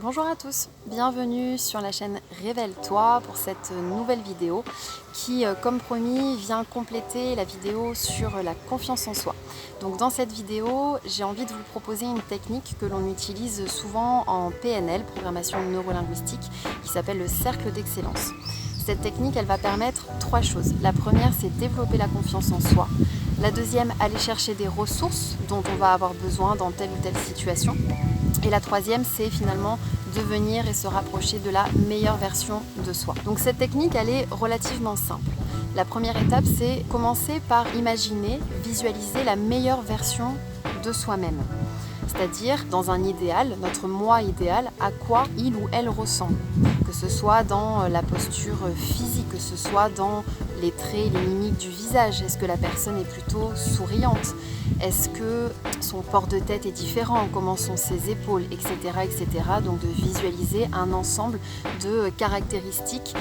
Bonjour à tous, bienvenue sur la chaîne Révèle-toi pour cette nouvelle vidéo qui, comme promis, vient compléter la vidéo sur la confiance en soi. Donc dans cette vidéo, j'ai envie de vous proposer une technique que l'on utilise souvent en PNL, programmation neurolinguistique, qui s'appelle le cercle d'excellence. Cette technique, elle va permettre trois choses. La première, c'est développer la confiance en soi. La deuxième, aller chercher des ressources dont on va avoir besoin dans telle ou telle situation. Et la troisième, c'est finalement devenir et se rapprocher de la meilleure version de soi. Donc cette technique, elle est relativement simple. La première étape, c'est commencer par imaginer, visualiser la meilleure version de soi-même. C'est-à-dire, dans un idéal, notre moi idéal, à quoi il ou elle ressemble. Que ce soit dans la posture physique, que ce soit dans les traits, les mimiques du visage. Est-ce que la personne est plutôt souriante ? Est-ce que son port de tête est différent ? Comment sont ses épaules, etc., etc. Donc de visualiser un ensemble de caractéristiques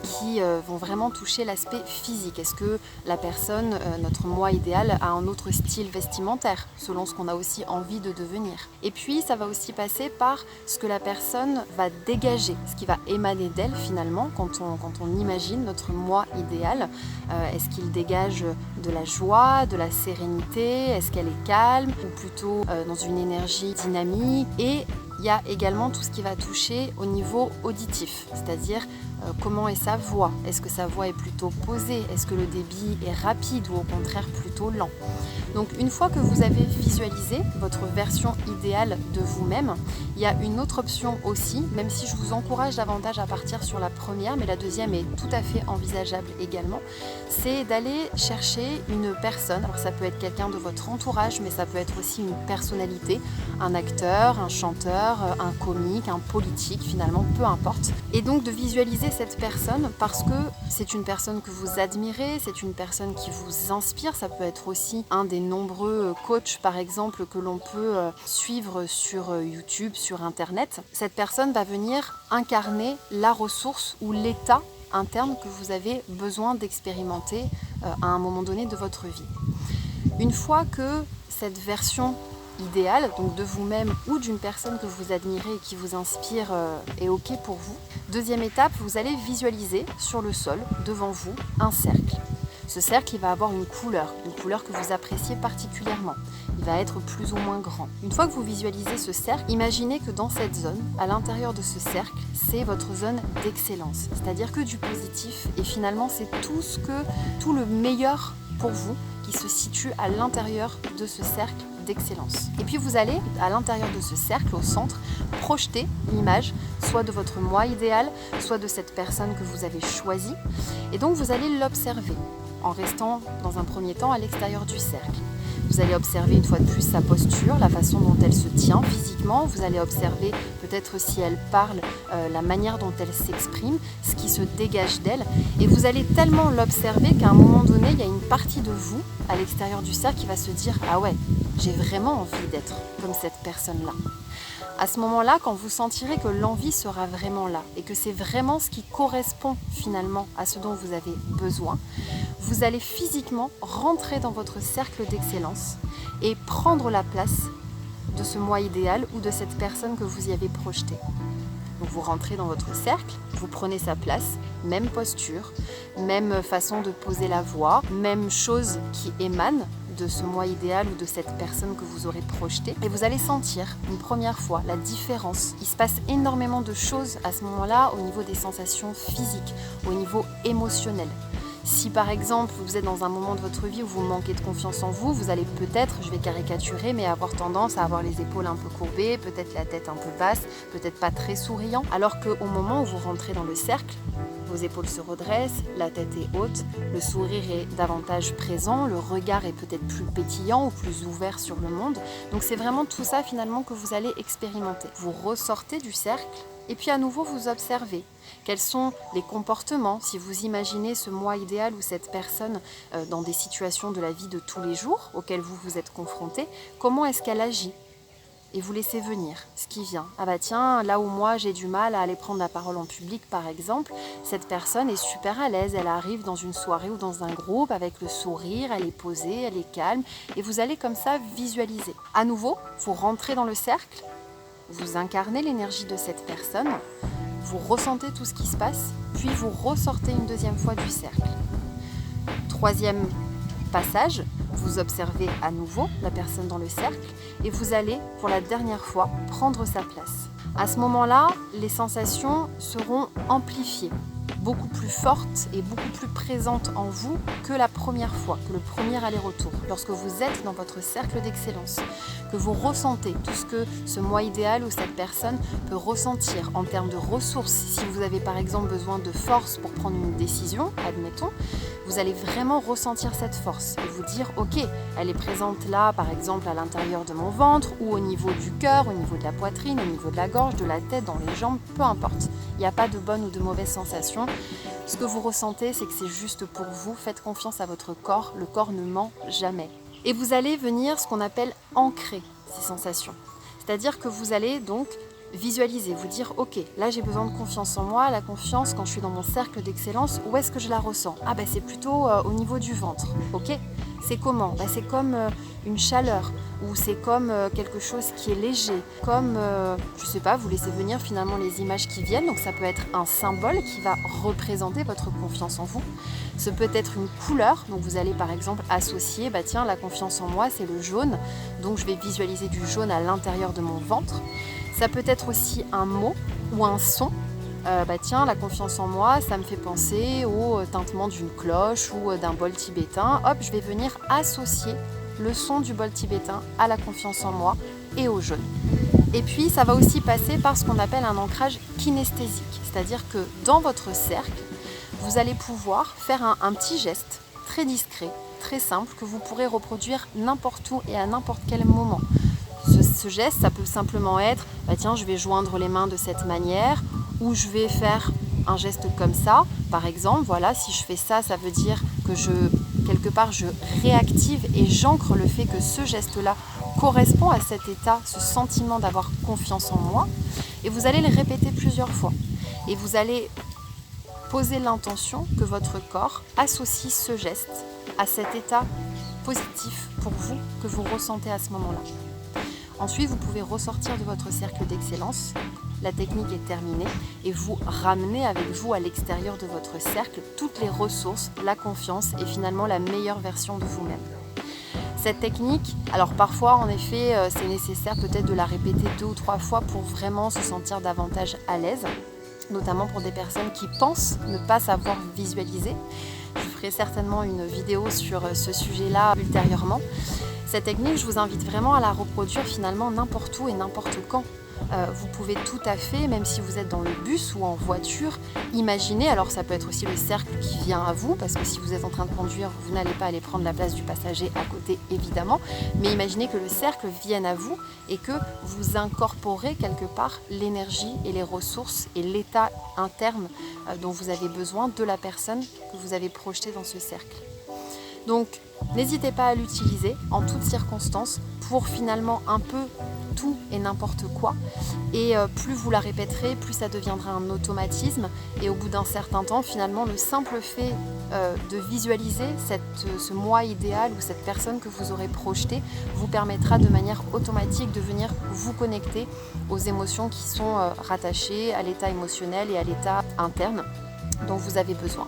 qui vont vraiment toucher l'aspect physique. Est-ce que la personne, notre moi idéal, a un autre style vestimentaire, selon ce qu'on a aussi envie de devenir. Et puis ça va aussi passer par ce que la personne va dégager, ce qui va émaner d'elle finalement quand on imagine notre moi idéal. Est-ce qu'il dégage de la joie, de la sérénité ? Est-ce qu'elle est calme ou plutôt dans une énergie dynamique ? Et il y a également tout ce qui va toucher au niveau auditif, c'est-à-dire comment est sa voix ? Est-ce que sa voix est plutôt posée ? Est-ce que le débit est rapide ou au contraire plutôt lent ? Donc une fois que vous avez visualisé votre version idéale de vous-même, il y a une autre option aussi, même si je vous encourage davantage à partir sur la première, mais la deuxième est tout à fait envisageable également, c'est d'aller chercher une personne. Alors ça peut être quelqu'un de votre entourage, mais ça peut être aussi une personnalité, un acteur, un chanteur, un comique, un politique, finalement, peu importe. Et donc de visualiser cette personne parce que c'est une personne que vous admirez, c'est une personne qui vous inspire, ça peut être aussi un des nombreux coachs par exemple que l'on peut suivre sur YouTube, sur Internet. Cette personne va venir incarner la ressource ou l'état interne que vous avez besoin d'expérimenter à un moment donné de votre vie. Une fois que cette version idéale, donc de vous-même ou d'une personne que vous admirez et qui vous inspire est OK pour vous, deuxième étape, vous allez visualiser sur le sol, devant vous, un cercle. Ce cercle, il va avoir une couleur que vous appréciez particulièrement. Il va être plus ou moins grand. Une fois que vous visualisez ce cercle, imaginez que dans cette zone, à l'intérieur de ce cercle, c'est votre zone d'excellence. C'est-à-dire que du positif et finalement, c'est tout le meilleur pour vous qui se situe à l'intérieur de ce cercle d'excellence. Et puis vous allez, à l'intérieur de ce cercle, au centre, projeter l'image, soit de votre moi idéal, soit de cette personne que vous avez choisie. Et donc vous allez l'observer en restant dans un premier temps à l'extérieur du cercle. Vous allez observer une fois de plus sa posture, la façon dont elle se tient physiquement. Vous allez observer peut-être si elle parle, la manière dont elle s'exprime, ce qui se dégage d'elle. Et vous allez tellement l'observer qu'à un moment donné, il y a une partie de vous à l'extérieur du cercle qui va se dire « Ah ouais, j'ai vraiment envie d'être comme cette personne-là ». À ce moment-là, quand vous sentirez que l'envie sera vraiment là et que c'est vraiment ce qui correspond finalement à ce dont vous avez besoin, vous allez physiquement rentrer dans votre cercle d'excellence et prendre la place de ce moi idéal ou de cette personne que vous y avez projetée. Donc vous rentrez dans votre cercle, vous prenez sa place, même posture, même façon de poser la voix, même chose qui émane de ce moi idéal ou de cette personne que vous aurez projetée. Et vous allez sentir une première fois la différence. Il se passe énormément de choses à ce moment-là au niveau des sensations physiques, au niveau émotionnel. Si par exemple vous êtes dans un moment de votre vie où vous manquez de confiance en vous, vous allez peut-être, je vais caricaturer, mais avoir tendance à avoir les épaules un peu courbées, peut-être la tête un peu basse, peut-être pas très souriant, alors qu'au moment où vous rentrez dans le cercle, vos épaules se redressent, la tête est haute, le sourire est davantage présent, le regard est peut-être plus pétillant ou plus ouvert sur le monde. Donc c'est vraiment tout ça finalement que vous allez expérimenter. Vous ressortez du cercle et puis à nouveau vous observez. Quels sont les comportements, si vous imaginez ce moi idéal ou cette personne dans des situations de la vie de tous les jours auxquelles vous vous êtes confrontés, comment est-ce qu'elle agit ? Et vous laissez venir ce qui vient. Ah bah tiens, là où moi j'ai du mal à aller prendre la parole en public par exemple, cette personne est super à l'aise, elle arrive dans une soirée ou dans un groupe avec le sourire, elle est posée, elle est calme, et vous allez comme ça visualiser. À nouveau, vous rentrez dans le cercle, vous incarnez l'énergie de cette personne, vous ressentez tout ce qui se passe, puis vous ressortez une deuxième fois du cercle. Troisième passage, vous observez à nouveau la personne dans le cercle et vous allez, pour la dernière fois, prendre sa place. À ce moment-là, les sensations seront amplifiées, beaucoup plus fortes et beaucoup plus présentes en vous que la première fois, que le premier aller-retour. Lorsque vous êtes dans votre cercle d'excellence, que vous ressentez tout ce que ce moi idéal ou cette personne peut ressentir en termes de ressources. Si vous avez par exemple besoin de force pour prendre une décision, admettons, vous allez vraiment ressentir cette force et vous dire ok, elle est présente là par exemple à l'intérieur de mon ventre ou au niveau du cœur, au niveau de la poitrine, au niveau de la gorge, de la tête, dans les jambes, peu importe. Il n'y a pas de bonne ou de mauvaise sensation. Ce que vous ressentez, c'est que c'est juste pour vous. Faites confiance à votre corps, le corps ne ment jamais. Et vous allez venir ce qu'on appelle ancrer ces sensations. C'est-à-dire que vous allez donc visualiser, vous dire ok, là j'ai besoin de confiance en moi. La confiance, quand je suis dans mon cercle d'excellence, où est-ce que je la ressens? Ah ben c'est plutôt au niveau du ventre, ok. C'est comment? C'est comme une chaleur, ou c'est comme quelque chose qui est léger, comme, je sais pas, vous laissez venir finalement les images qui viennent, donc ça peut être un symbole qui va représenter votre confiance en vous. Ce peut être une couleur, donc vous allez par exemple associer, tiens, la confiance en moi c'est le jaune, donc je vais visualiser du jaune à l'intérieur de mon ventre. Ça peut être aussi un mot ou un son. Tiens, la confiance en moi, ça me fait penser au tintement d'une cloche ou d'un bol tibétain. Hop, je vais venir associer le son du bol tibétain à la confiance en moi et au jaune. Et puis, ça va aussi passer par ce qu'on appelle un ancrage kinesthésique. C'est-à-dire que dans votre cercle, vous allez pouvoir faire un petit geste très discret, très simple, que vous pourrez reproduire n'importe où et à n'importe quel moment. Ce geste, ça peut simplement être, tiens, je vais joindre les mains de cette manière, ou je vais faire un geste comme ça. Par exemple, voilà, si je fais ça, ça veut dire que quelque part, je réactive et j'ancre le fait que ce geste-là correspond à cet état, ce sentiment d'avoir confiance en moi. Et vous allez le répéter plusieurs fois. Et vous allez poser l'intention que votre corps associe ce geste à cet état positif pour vous que vous ressentez à ce moment-là. Ensuite, vous pouvez ressortir de votre cercle d'excellence. La technique est terminée et vous ramenez avec vous à l'extérieur de votre cercle toutes les ressources, la confiance et finalement la meilleure version de vous-même. Cette technique, alors parfois en effet c'est nécessaire peut-être de la répéter 2 ou 3 fois pour vraiment se sentir davantage à l'aise, notamment pour des personnes qui pensent ne pas savoir visualiser. Je ferai certainement une vidéo sur ce sujet-là ultérieurement. Cette technique, je vous invite vraiment à la reproduire finalement n'importe où et n'importe quand. Vous pouvez tout à fait, même si vous êtes dans le bus ou en voiture, imaginer, alors ça peut être aussi le cercle qui vient à vous, parce que si vous êtes en train de conduire, vous n'allez pas aller prendre la place du passager à côté, évidemment, mais imaginez que le cercle vienne à vous et que vous incorporez quelque part l'énergie et les ressources et l'état interne dont vous avez besoin de la personne que vous avez projetée dans ce cercle. Donc, n'hésitez pas à l'utiliser en toutes circonstances pour finalement un peu tout et n'importe quoi. Et plus vous la répéterez, plus ça deviendra un automatisme. Et au bout d'un certain temps, finalement, le simple fait de visualiser ce moi idéal ou cette personne que vous aurez projetée vous permettra de manière automatique de venir vous connecter aux émotions qui sont rattachées à l'état émotionnel et à l'état interne dont vous avez besoin.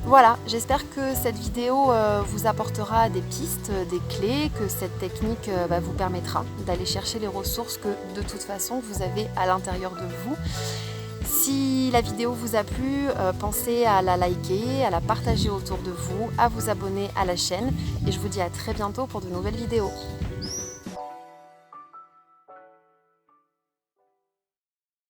Voilà, j'espère que cette vidéo vous apportera des pistes, des clés, que cette technique vous permettra d'aller chercher les ressources que de toute façon vous avez à l'intérieur de vous. Si la vidéo vous a plu, pensez à la liker, à la partager autour de vous, à vous abonner à la chaîne et je vous dis à très bientôt pour de nouvelles vidéos.